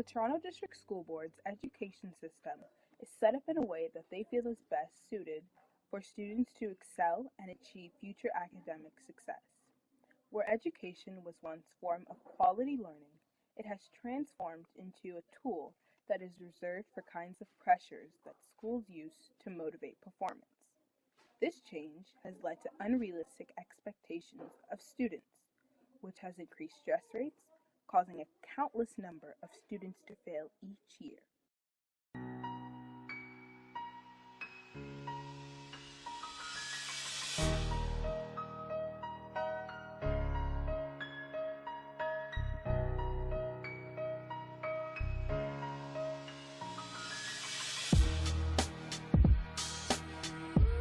Toronto District School Board's education system is set up in a way that they feel is best suited for students to excel and achieve future academic success. Where education was once a form of quality learning, it has transformed into a tool that is reserved for kinds of pressures that schools use to motivate performance. This change has led to unrealistic expectations of students, which has increased stress rates, causing a countless number of students to fail each year.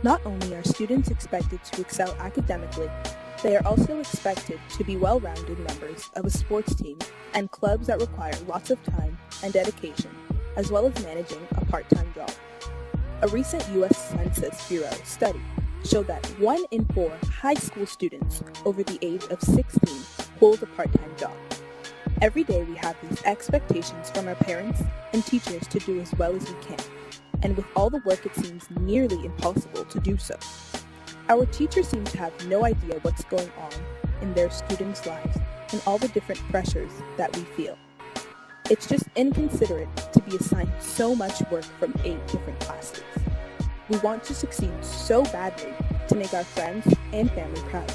Not only are students expected to excel academically, they are also expected to be well-rounded members of a sports team and clubs that require lots of time and dedication, as well as managing a part-time job. A recent U.S. Census Bureau study showed that 1 in 4 high school students over the age of 16 hold a part-time job. Every day we have these expectations from our parents and teachers to do as well as we can, and with all the work it seems nearly impossible to do so. Our teachers seem to have no idea what's going on in their students' lives and all the different pressures that we feel. It's just inconsiderate to be assigned so much work from 8 different classes. We want to succeed so badly to make our friends and family proud,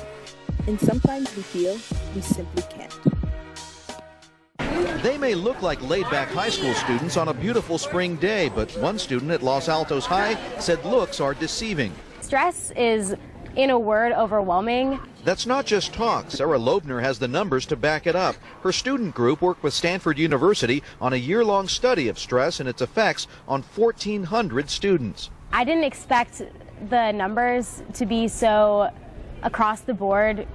and sometimes we feel we simply can't. They may look like laid-back high school students on a beautiful spring day, but one student at Los Altos High said looks are deceiving. Stress is, in a word, overwhelming. That's not just talk. Sarah Loebner has the numbers to back it up. Her student group worked with Stanford University on a year-long study of stress and its effects on 1,400 students. I didn't expect the numbers to be so across the board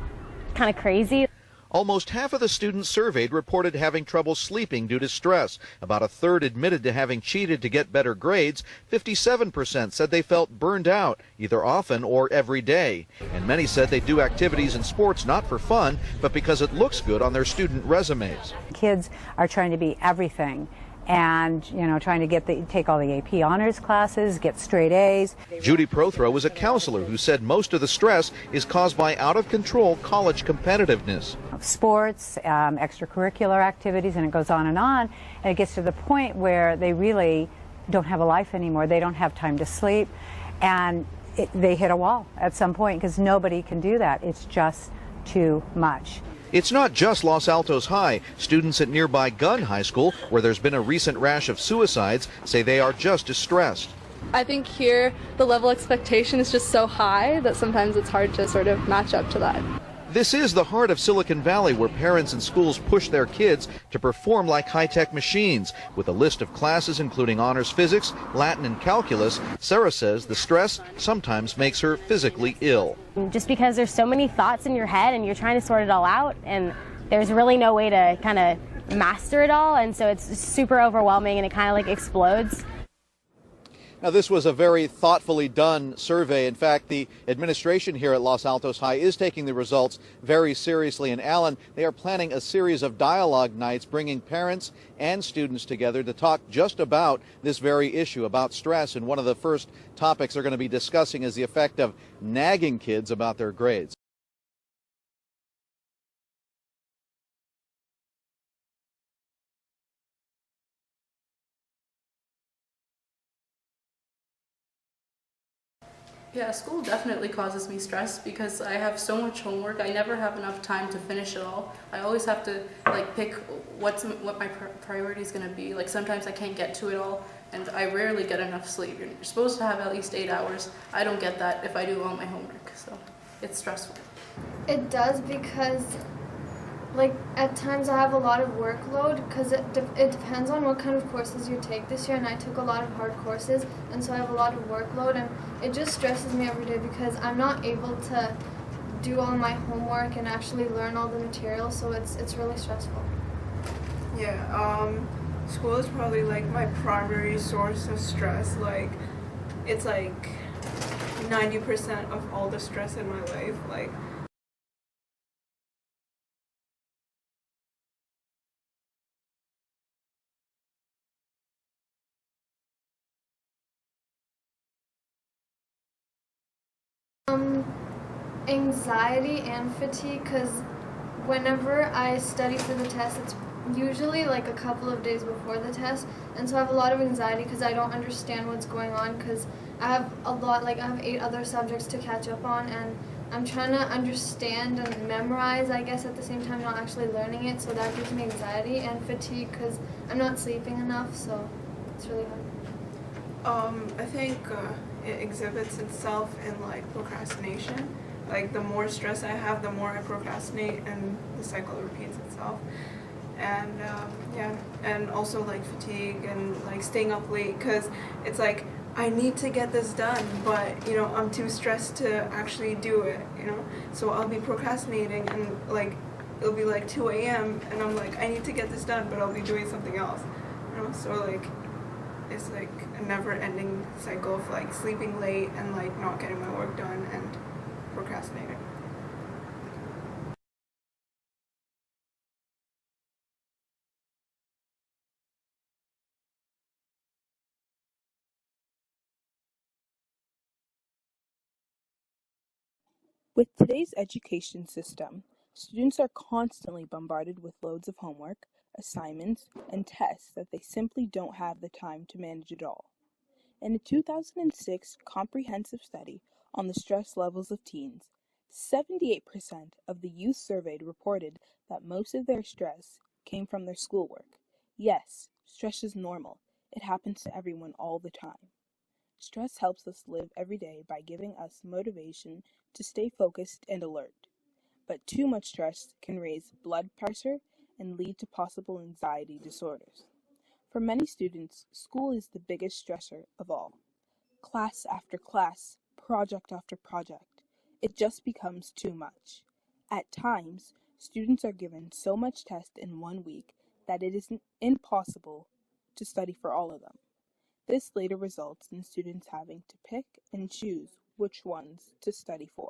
kind of crazy. Almost half of the students surveyed reported having trouble sleeping due to stress. About a third admitted to having cheated to get better grades. 57% said they felt burned out, either often or every day. And many said they do activities and sports not for fun, but because it looks good on their student resumes. Kids are trying to be everything. And, trying to take all the AP honors classes, get straight A's. Judy Prothro was a counselor who said most of the stress is caused by out-of-control college competitiveness. Sports, extracurricular activities, and it goes on. And it gets to the point where they really don't have a life anymore. They don't have time to sleep. And they hit a wall at some point because nobody can do that. It's just too much. It's not just Los Altos High. Students at nearby Gunn High School, where there's been a recent rash of suicides, say they are just as stressed. I think here the level of expectation is just so high that sometimes it's hard to sort of match up to that. This is the heart of Silicon Valley, where parents and schools push their kids to perform like high-tech machines. With a list of classes including honors physics, Latin, and calculus, Sarah says the stress sometimes makes her physically ill. Just because there's so many thoughts in your head and you're trying to sort it all out, and there's really no way to kind of master it all, and so it's super overwhelming and it kind of like explodes. Now, this was a very thoughtfully done survey. In fact, the administration here at Los Altos High is taking the results very seriously. And Alan, they are planning a series of dialogue nights, bringing parents and students together to talk just about this very issue, about stress. And one of the first topics they're going to be discussing is the effect of nagging kids about their grades. Yeah, school definitely causes me stress because I have so much homework. I never have enough time to finish it all. I always have to pick what my priority is going to be. Sometimes I can't get to it all, and I rarely get enough sleep. You're supposed to have at least 8 hours. I don't get that if I do all my homework, so it's stressful. It does because at times I have a lot of workload because it depends on what kind of courses you take this year, and I took a lot of hard courses, and so I have a lot of workload, and it just stresses me every day because I'm not able to do all my homework and actually learn all the material, so it's really stressful. Yeah, school is probably my primary source of stress. It's 90% of all the stress in my life. Anxiety and fatigue, because whenever I study for the test, it's usually like a couple of days before the test, and so I have a lot of anxiety because I don't understand what's going on, because I have I have 8 other subjects to catch up on, and I'm trying to understand and memorize, I guess, at the same time, not actually learning it, so that gives me anxiety and fatigue because I'm not sleeping enough, so it's really hard. I think it exhibits itself in like procrastination. Like the more stress I have, the more I procrastinate, and the cycle repeats itself. And yeah, and also like fatigue and like staying up late, because it's like I need to get this done, but you know I'm too stressed to actually do it. You know, so I'll be procrastinating, and like it'll be like 2 a.m. and I'm like I need to get this done, but I'll be doing something else. You know, so like it's like a never-ending cycle of like sleeping late and like not getting my work done and procrastinating. With today's education system, students are constantly bombarded with loads of homework, assignments, and tests that they simply don't have the time to manage at all. In a 2006 comprehensive study on the stress levels of teens, 78% of the youth surveyed reported that most of their stress came from their schoolwork. Yes, stress is normal. It happens to everyone all the time. Stress helps us live every day by giving us motivation to stay focused and alert. But too much stress can raise blood pressure and lead to possible anxiety disorders. For many students, school is the biggest stressor of all. Class after class, project after project. It just becomes too much. At times, students are given so much test in one week that it is impossible to study for all of them. This later results in students having to pick and choose which ones to study for.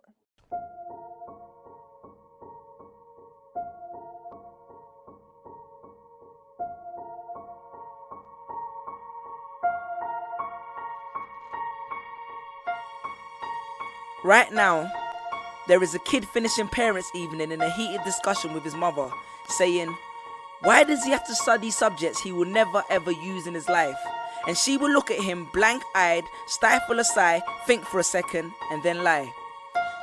Right now, there is a kid finishing parents' evening in a heated discussion with his mother, saying, "Why does he have to study subjects he will never ever use in his life?" And she will look at him blank-eyed, stifle a sigh, think for a second, and then lie.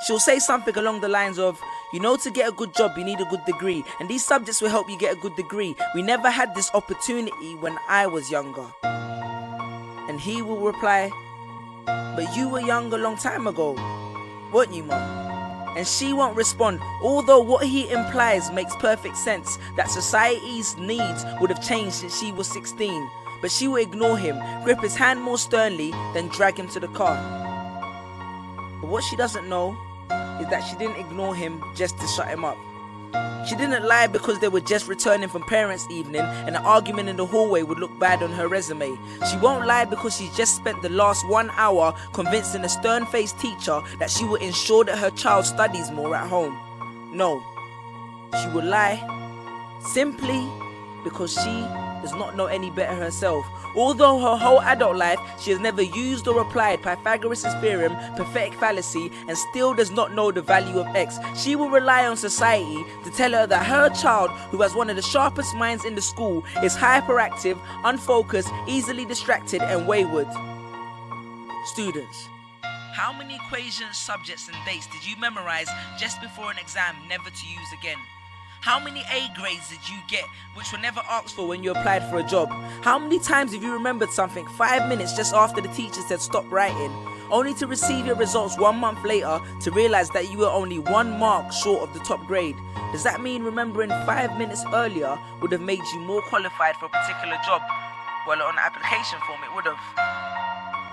She'll say something along the lines of, "You know, to get a good job you need a good degree, and these subjects will help you get a good degree. We never had this opportunity when I was younger." And he will reply, "But you were young a long time ago, weren't you, Mum?" And she won't respond, although what he implies makes perfect sense, that society's needs would have changed since she was 16. But she will ignore him, grip his hand more sternly, then drag him to the car. But what she doesn't know is that she didn't ignore him just to shut him up. She didn't lie because they were just returning from parents' evening and an argument in the hallway would look bad on her resume. She won't lie because she's just spent the last 1 hour convincing a stern-faced teacher that she will ensure that her child studies more at home. No, she will lie simply because she does not know any better herself. Although her whole adult life she has never used or applied Pythagoras' theorem, pathetic fallacy, and still does not know the value of x, she will rely on society to tell her that her child, who has one of the sharpest minds in the school, is hyperactive, unfocused, easily distracted, and wayward. Students, how many equations, subjects, and dates did you memorize just before an exam never to use again? How many A grades did you get which were never asked for when you applied for a job? How many times have you remembered something 5 minutes just after the teacher said stop writing, only to receive your results 1 month later to realize that you were only 1 mark short of the top grade? Does that mean remembering 5 minutes earlier would have made you more qualified for a particular job? Well, on the application form it would have.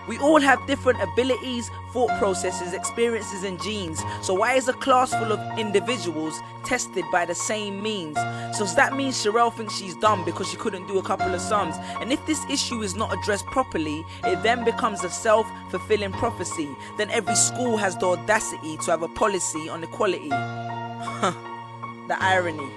We all have different abilities, thought processes, experiences, and genes. So why is a class full of individuals tested by the same means? So does that mean Sherelle thinks she's dumb because she couldn't do a couple of sums? And if this issue is not addressed properly, it then becomes a self-fulfilling prophecy. Then every school has the audacity to have a policy on equality. The irony.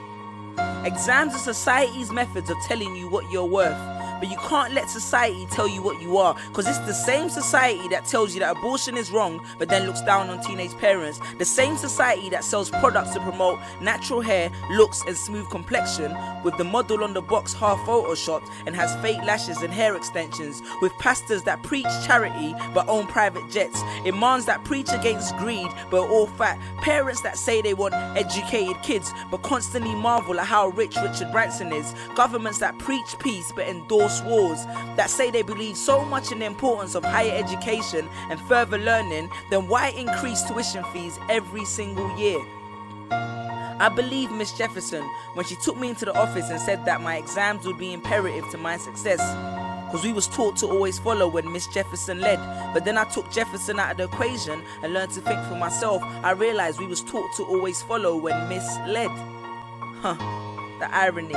Exams are society's methods of telling you what you're worth. but you can't let society tell you what you are, because it's the same society that tells you that abortion is wrong but then looks down on teenage parents, the same society that sells products to promote natural hair, looks and smooth complexion, with the model on the box half photoshopped and has fake lashes and hair extensions, with pastors that preach charity but own private jets, imams that preach against greed but are all fat, parents that say they want educated kids but constantly marvel at how rich Richard Branson is, governments that preach peace but endorse wars, that say they believe so much in the importance of higher education and further learning, then why increase tuition fees every single year? I believe Miss Jefferson when she took me into the office and said that my exams would be imperative to my success, because we was taught to always follow when Miss Jefferson led. But then I took Jefferson out of the equation and learned to think for myself. I realized we was taught to always follow when Miss led. The irony.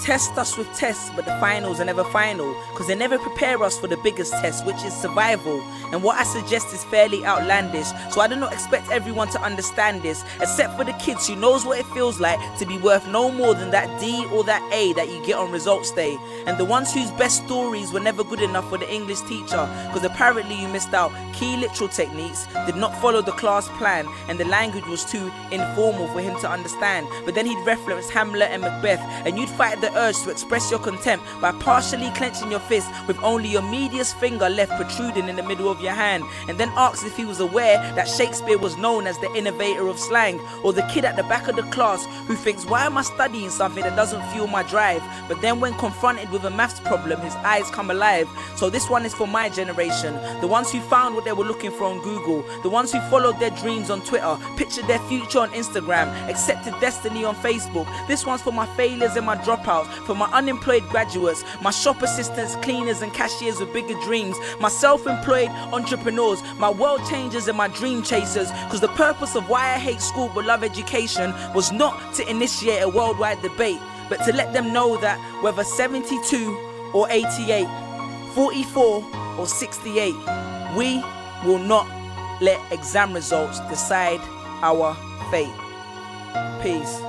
Test us with tests, but the finals are never final, because they never prepare us for the biggest test, which is survival. And what I suggest is fairly outlandish, so I do not expect everyone to understand this, except for the kids who knows what it feels like to be worth no more than that D or that A that you get on results day, and the ones whose best stories were never good enough for the English teacher, because apparently you missed out key literal techniques, did not follow the class plan, and the language was too informal for him to understand. But then he'd reference Hamlet and Macbeth, and you'd fight the urge to express your contempt by partially clenching your fist with only your medius finger left protruding in the middle of your hand, and then asked if he was aware that Shakespeare was known as the innovator of slang, or the kid at the back of the class who thinks, why am I studying something that doesn't fuel my drive? But then when confronted with a maths problem, his eyes come alive. So this one is for my generation, the ones who found what they were looking for on Google, the ones who followed their dreams on Twitter, pictured their future on Instagram, accepted destiny on Facebook. This one's for my failures and my dropouts, for my unemployed graduates, my shop assistants, cleaners and cashiers with bigger dreams, my self-employed entrepreneurs, my world changers and my dream chasers, because the purpose of why I hate school but love education was not to initiate a worldwide debate, but to let them know that whether 72 or 88, 44 or 68, we will not let exam results decide our fate. Peace.